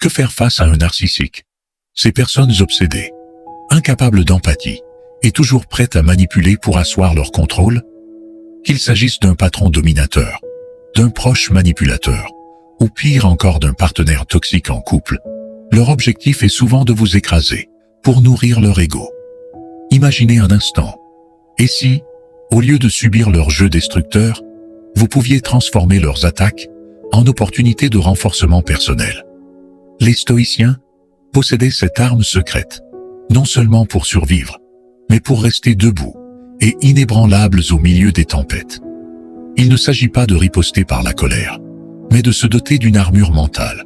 Que faire face à un narcissique? Ces personnes obsédées, incapables d'empathie et toujours prêtes à manipuler pour asseoir leur contrôle? Qu'il s'agisse d'un patron dominateur, d'un proche manipulateur, ou pire encore d'un partenaire toxique en couple, leur objectif est souvent de vous écraser, pour nourrir leur ego. Imaginez un instant. Et si, au lieu de subir leur jeu destructeur, vous pouviez transformer leurs attaques en opportunités de renforcement personnel? Les stoïciens possédaient cette arme secrète, non seulement pour survivre, mais pour rester debout et inébranlables au milieu des tempêtes. Il ne s'agit pas de riposter par la colère, mais de se doter d'une armure mentale,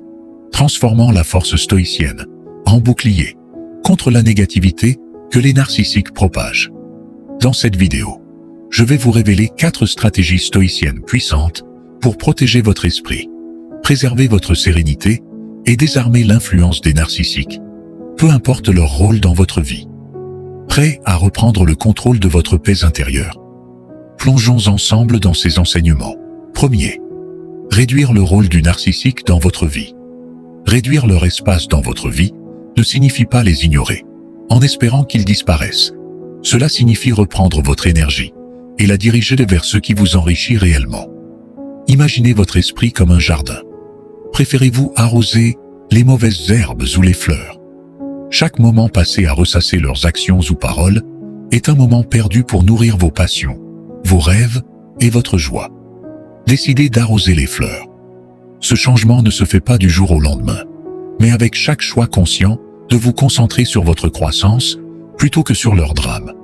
transformant la force stoïcienne en bouclier contre la négativité que les narcissiques propagent. Dans cette vidéo, je vais vous révéler 4 stratégies stoïciennes puissantes pour protéger votre esprit, préserver votre sérénité et désarmer l'influence des narcissiques, peu importe leur rôle dans votre vie. Prêt à reprendre le contrôle de votre paix intérieure? Plongeons ensemble dans ces enseignements. Premier, réduire le rôle du narcissique dans votre vie. Réduire leur espace dans votre vie ne signifie pas les ignorer, en espérant qu'ils disparaissent. Cela signifie reprendre votre énergie et la diriger vers ce qui vous enrichit réellement. Imaginez votre esprit comme un jardin. Préférez-vous arroser les mauvaises herbes ou les fleurs? Chaque moment passé à ressasser leurs actions ou paroles est un moment perdu pour nourrir vos passions, vos rêves et votre joie. Décidez d'arroser les fleurs. Ce changement ne se fait pas du jour au lendemain, mais avec chaque choix conscient de vous concentrer sur votre croissance plutôt que sur leur drame.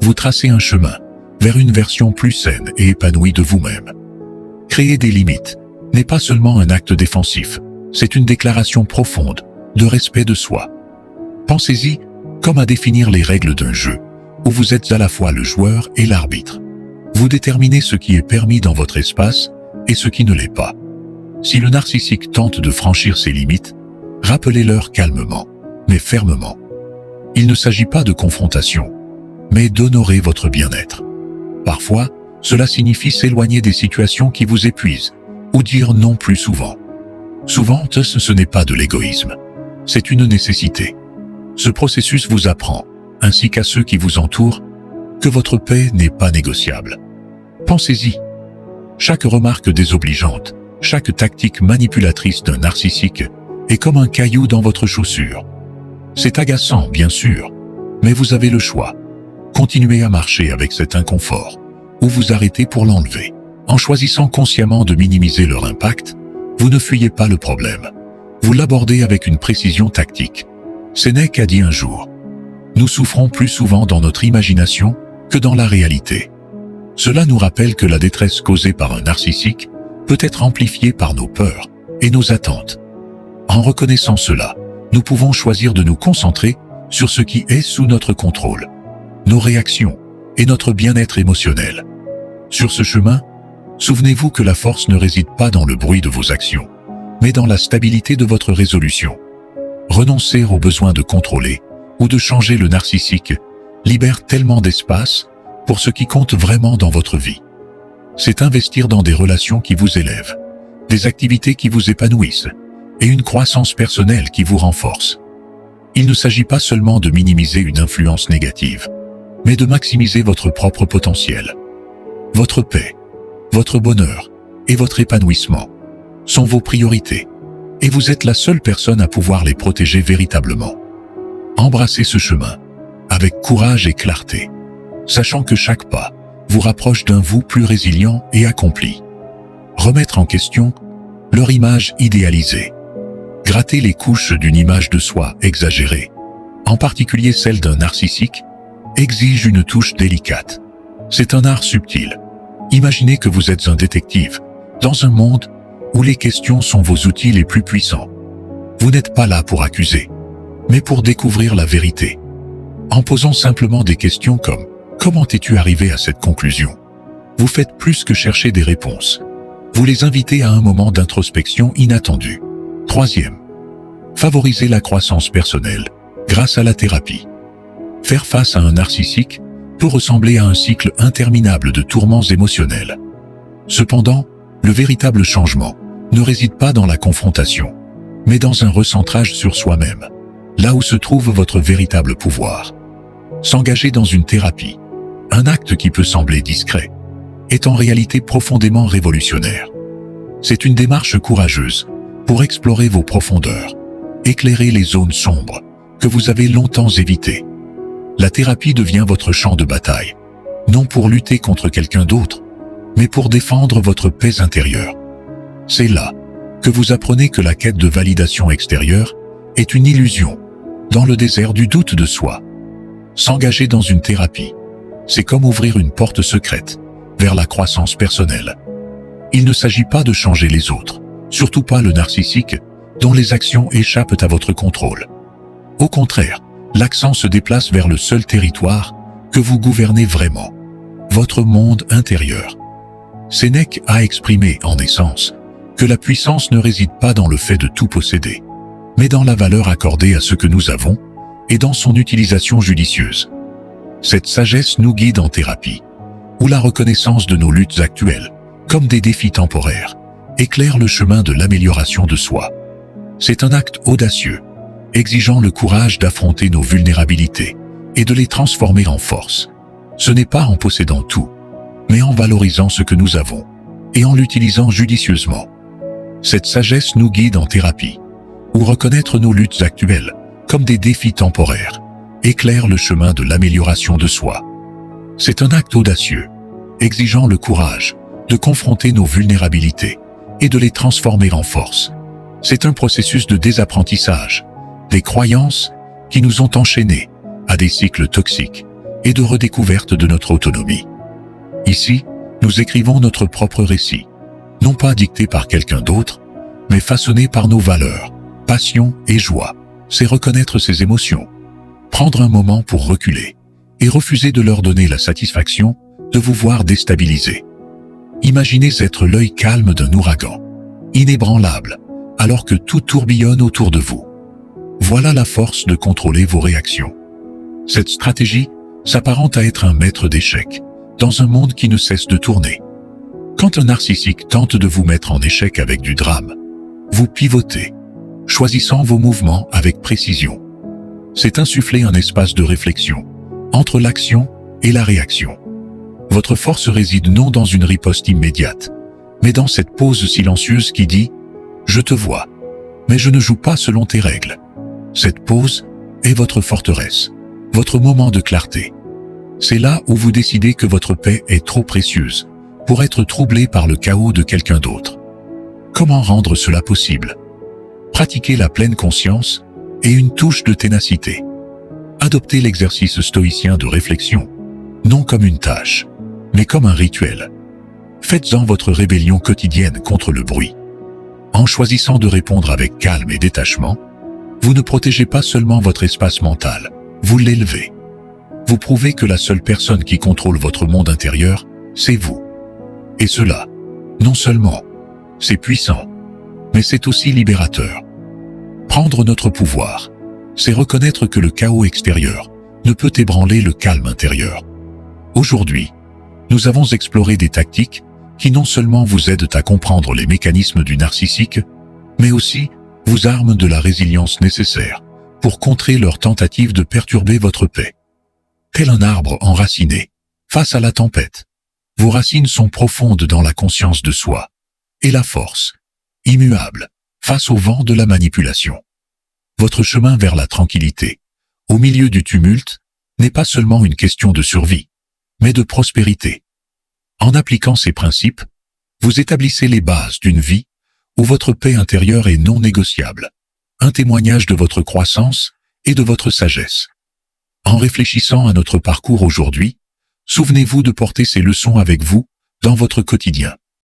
Vous tracez un chemin vers une version plus saine et épanouie de vous-même. Créer des limites n'est pas seulement un acte défensif, c'est une déclaration profonde de respect de soi. Pensez-y comme à définir les règles d'un jeu, où vous êtes à la fois le joueur et l'arbitre. Vous déterminez ce qui est permis dans votre espace et ce qui ne l'est pas. Si le narcissique tente de franchir ses limites, rappelez-leur calmement, mais fermement. Il ne s'agit pas de confrontation, mais d'honorer votre bien-être. Parfois, cela signifie s'éloigner des situations qui vous épuisent, ou dire non plus souvent. Souvent, ce n'est pas de l'égoïsme, c'est une nécessité. Ce processus vous apprend, ainsi qu'à ceux qui vous entourent, que votre paix n'est pas négociable. Pensez-y. Chaque remarque désobligeante, chaque tactique manipulatrice d'un narcissique est comme un caillou dans votre chaussure. C'est agaçant, bien sûr, mais vous avez le choix. Continuez à marcher avec cet inconfort, ou vous arrêtez pour l'enlever. En choisissant consciemment de minimiser leur impact, vous ne fuyez pas le problème. Vous l'abordez avec une précision tactique. Sénèque a dit un jour: nous souffrons plus souvent dans notre imagination que dans la réalité. Cela nous rappelle que la détresse causée par un narcissique peut être amplifiée par nos peurs et nos attentes. En reconnaissant cela, nous pouvons choisir de nous concentrer sur ce qui est sous notre contrôle, nos réactions et notre bien-être émotionnel. Sur ce chemin, souvenez-vous que la force ne réside pas dans le bruit de vos actions, mais dans la stabilité de votre résolution. Renoncer au besoin de contrôler ou de changer le narcissique libère tellement d'espace pour ce qui compte vraiment dans votre vie. C'est investir dans des relations qui vous élèvent, des activités qui vous épanouissent et une croissance personnelle qui vous renforce. Il ne s'agit pas seulement de minimiser une influence négative, mais de maximiser votre propre potentiel. Votre paix, votre bonheur et votre épanouissement sont vos priorités, et vous êtes la seule personne à pouvoir les protéger véritablement. Embrassez ce chemin avec courage et clarté, sachant que chaque pas vous rapproche d'un vous plus résilient et accompli. Remettre en question leur image idéalisée. Gratter les couches d'une image de soi exagérée, en particulier celle d'un narcissique, exige une touche délicate. C'est un art subtil. Imaginez que vous êtes un détective, dans un monde où les questions sont vos outils les plus puissants. Vous n'êtes pas là pour accuser, mais pour découvrir la vérité. En posant simplement des questions comme « Comment es-tu arrivé à cette conclusion ?», vous faites plus que chercher des réponses. Vous les invitez à un moment d'introspection inattendu. Troisième, favoriser la croissance personnelle grâce à la thérapie. Faire face à un narcissique peut ressembler à un cycle interminable de tourments émotionnels. Cependant, le véritable changement ne réside pas dans la confrontation, mais dans un recentrage sur soi-même, là où se trouve votre véritable pouvoir. S'engager dans une thérapie, un acte qui peut sembler discret, est en réalité profondément révolutionnaire. C'est une démarche courageuse pour explorer vos profondeurs, éclairer les zones sombres que vous avez longtemps évitées. La thérapie devient votre champ de bataille, non pour lutter contre quelqu'un d'autre, mais pour défendre votre paix intérieure. C'est là que vous apprenez que la quête de validation extérieure est une illusion, dans le désert du doute de soi. S'engager dans une thérapie, c'est comme ouvrir une porte secrète vers la croissance personnelle. Il ne s'agit pas de changer les autres, surtout pas le narcissique, dont les actions échappent à votre contrôle. Au contraire, l'accent se déplace vers le seul territoire que vous gouvernez vraiment, votre monde intérieur. Sénèque a exprimé, en essence, que la puissance ne réside pas dans le fait de tout posséder, mais dans la valeur accordée à ce que nous avons et dans son utilisation judicieuse. Cette sagesse nous guide en thérapie, où la reconnaissance de nos luttes actuelles, comme des défis temporaires, éclaire le chemin de l'amélioration de soi. C'est un acte audacieux, exigeant le courage d'affronter nos vulnérabilités et de les transformer en force. Ce n'est pas en possédant tout, mais en valorisant ce que nous avons et en l'utilisant judicieusement. Cette sagesse nous guide en thérapie, où reconnaître nos luttes actuelles comme des défis temporaires éclaire le chemin de l'amélioration de soi. C'est un acte audacieux, exigeant le courage de confronter nos vulnérabilités et de les transformer en force. C'est un processus de désapprentissage, des croyances qui nous ont enchaînés à des cycles toxiques et de redécouverte de notre autonomie. Ici, nous écrivons notre propre récit, non pas dicté par quelqu'un d'autre, mais façonné par nos valeurs, passions et joie. C'est reconnaître ses émotions, prendre un moment pour reculer et refuser de leur donner la satisfaction de vous voir déstabilisé. Imaginez être l'œil calme d'un ouragan, inébranlable, alors que tout tourbillonne autour de vous. Voilà la force de contrôler vos réactions. Cette stratégie s'apparente à être un maître d'échecs, dans un monde qui ne cesse de tourner. Quand un narcissique tente de vous mettre en échec avec du drame, vous pivotez, choisissant vos mouvements avec précision. C'est insuffler un espace de réflexion, entre l'action et la réaction. Votre force réside non dans une riposte immédiate, mais dans cette pause silencieuse qui dit « Je te vois, mais je ne joue pas selon tes règles ». Cette pause est votre forteresse, votre moment de clarté. C'est là où vous décidez que votre paix est trop précieuse pour être troublée par le chaos de quelqu'un d'autre. Comment rendre cela possible? Pratiquez la pleine conscience et une touche de ténacité. Adoptez l'exercice stoïcien de réflexion, non comme une tâche, mais comme un rituel. Faites-en votre rébellion quotidienne contre le bruit. En choisissant de répondre avec calme et détachement, vous ne protégez pas seulement votre espace mental, vous l'élevez. Vous prouvez que la seule personne qui contrôle votre monde intérieur, c'est vous. Et cela, non seulement, c'est puissant, mais c'est aussi libérateur. Prendre notre pouvoir, c'est reconnaître que le chaos extérieur ne peut ébranler le calme intérieur. Aujourd'hui, nous avons exploré des tactiques qui non seulement vous aident à comprendre les mécanismes du narcissique, mais aussi vous arment de la résilience nécessaire pour contrer leurs tentatives de perturber votre paix. Tel un arbre enraciné, face à la tempête, vos racines sont profondes dans la conscience de soi, et la force, immuable, face au vent de la manipulation. Votre chemin vers la tranquillité, au milieu du tumulte, n'est pas seulement une question de survie, mais de prospérité. En appliquant ces principes, vous établissez les bases d'une vie où votre paix intérieure est non négociable, un témoignage de votre croissance et de votre sagesse. En réfléchissant à notre parcours aujourd'hui, souvenez-vous de porter ces leçons avec vous dans votre quotidien.